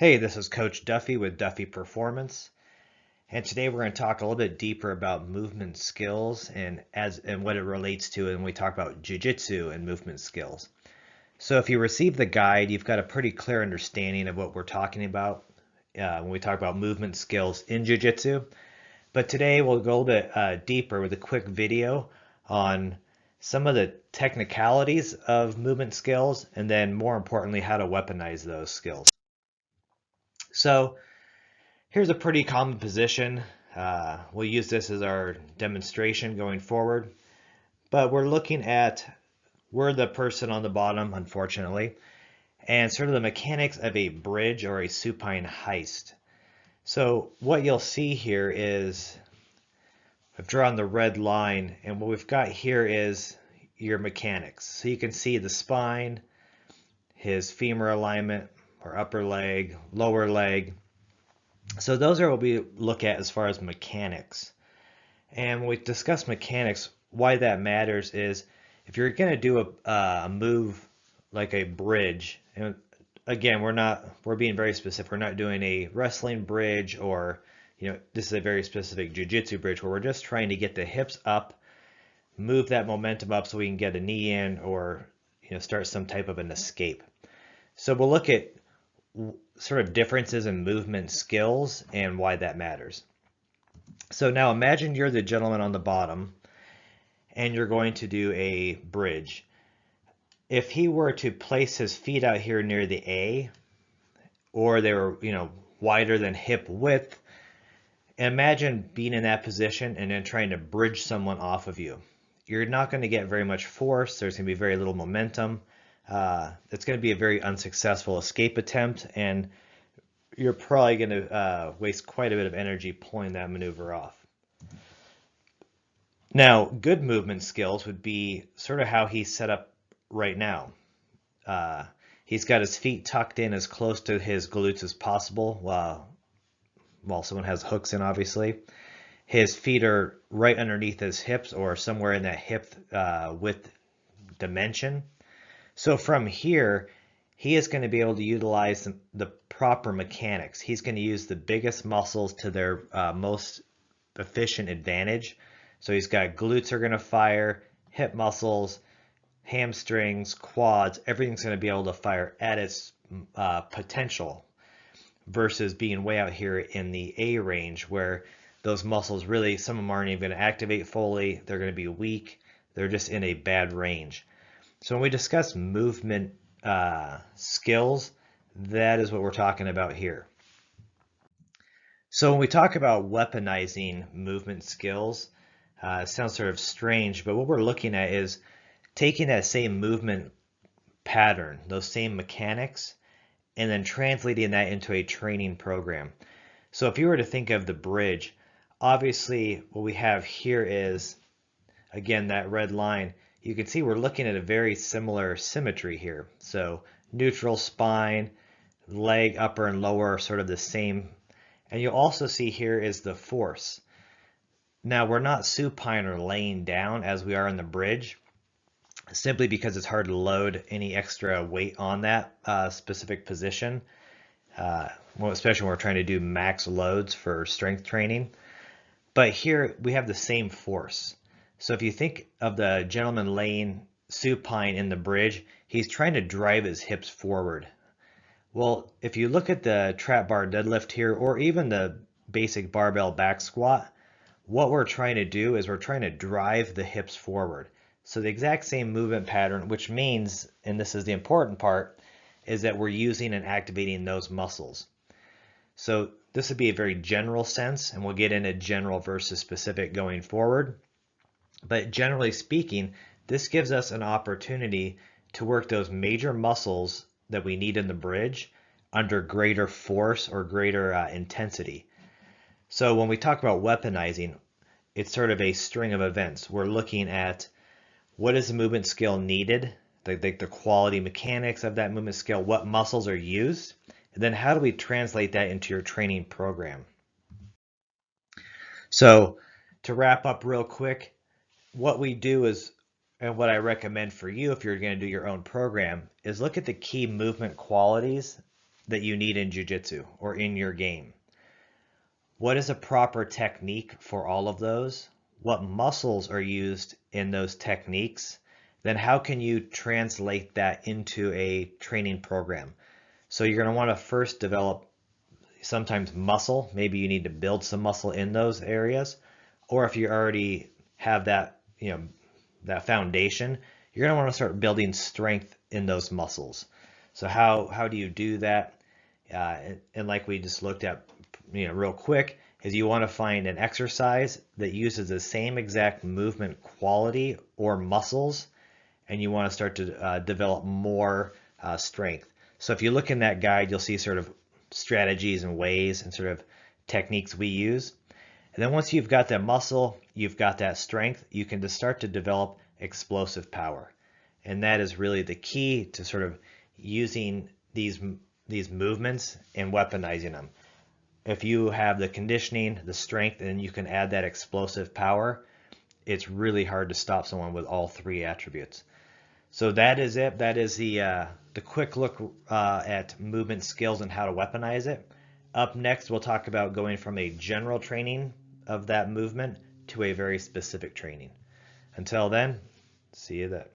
Hey, this is Coach Duffy with Duffy Performance, and today we're going to talk a little bit deeper about movement skills and what it relates to when we talk about jiu-jitsu and movement skills. So if you receive the guide, you've got a pretty clear understanding of what we're talking about when we talk about movement skills in jiu-jitsu. But today we'll go a little bit deeper with a quick video on some of the technicalities of movement skills, and then more importantly, how to weaponize those skills. So here's a pretty common position. We'll use this as our demonstration going forward, but we're the person on the bottom, unfortunately, and sort of the mechanics of a bridge or a supine heist. So what you'll see here is I've drawn the red line, and what we've got here is your mechanics. So you can see the spine, his femur alignment, or upper leg, lower leg. So those are what we look at as far as mechanics. And when we discuss mechanics, why that matters is if you're going to do a move like a bridge, and again, we're being very specific. We're not doing a wrestling bridge or, this is a very specific jiu-jitsu bridge where we're just trying to get the hips up, move that momentum up so we can get a knee in or, start some type of an escape. So we'll look at sort of differences in movement skills and why that matters. So now imagine you're the gentleman on the bottom and you're going to do a bridge. If he were to place his feet out here near the A, or they were, wider than hip width, imagine being in that position and then trying to bridge someone off of you. You're not going to get very much force. There's going to be very little momentum. It's going to be a very unsuccessful escape attempt, and you're probably going to waste quite a bit of energy pulling that maneuver off. Now, good movement skills would be sort of how he's set up right now. He's got his feet tucked in as close to his glutes as possible while someone has hooks in, obviously. His feet are right underneath his hips or somewhere in that hip width dimension. So from here, he is going to be able to utilize the proper mechanics. He's going to use the biggest muscles to their most efficient advantage. So he's got glutes are going to fire, hip muscles, hamstrings, quads, everything's going to be able to fire at its potential versus being way out here in the A range where those muscles really, some of them aren't even going to activate fully. They're going to be weak. They're just in a bad range. So when we discuss movement skills, that is what we're talking about here. So when we talk about weaponizing movement skills, it sounds sort of strange, but what we're looking at is taking that same movement pattern, those same mechanics, and then translating that into a training program. So if you were to think of the bridge, obviously what we have here is, again, that red line. You can see we're looking at a very similar symmetry here. So neutral spine, leg upper and lower are sort of the same. And you'll also see here is the force. Now we're not supine or laying down as we are in the bridge, simply because it's hard to load any extra weight on that specific position, especially when we're trying to do max loads for strength training. But here we have the same force. So if you think of the gentleman laying supine in the bridge, he's trying to drive his hips forward. Well, if you look at the trap bar deadlift here, or even the basic barbell back squat, what we're trying to do is we're trying to drive the hips forward. So the exact same movement pattern, which means, and this is the important part, is that we're using and activating those muscles. So this would be a very general sense, and we'll get into general versus specific going forward. But generally speaking, this gives us an opportunity to work those major muscles that we need in the bridge under greater force or greater intensity. So when we talk about weaponizing, it's sort of a string of events. We're looking at what is the movement skill needed, the quality mechanics of that movement skill, what muscles are used, and then how do we translate that into your training program. So to wrap up real quick, what we do is, and what I recommend for you if you're going to do your own program, is look at the key movement qualities that you need in jiu-jitsu or in your game? What is a proper technique for all of those? What muscles are used in those techniques? Then how can you translate that into a training program? So you're going to want to first develop sometimes muscle. Maybe you need to build some muscle in those areas. Or if you already have that, that foundation, you're going to want to start building strength in those muscles. So how do you do that? And like we just looked at, real quick, is you want to find an exercise that uses the same exact movement quality or muscles, and you want to start to develop more strength. So if you look in that guide, you'll see sort of strategies and ways and sort of techniques we use. And then once you've got that muscle, you've got that strength, you can just start to develop explosive power. And that is really the key to sort of using these movements and weaponizing them. If you have the conditioning, the strength, and you can add that explosive power, it's really hard to stop someone with all three attributes. So that is it. That is the quick look at movement skills and how to weaponize it. Up next, we'll talk about going from a general training of that movement to a very specific training. Until then, see you then.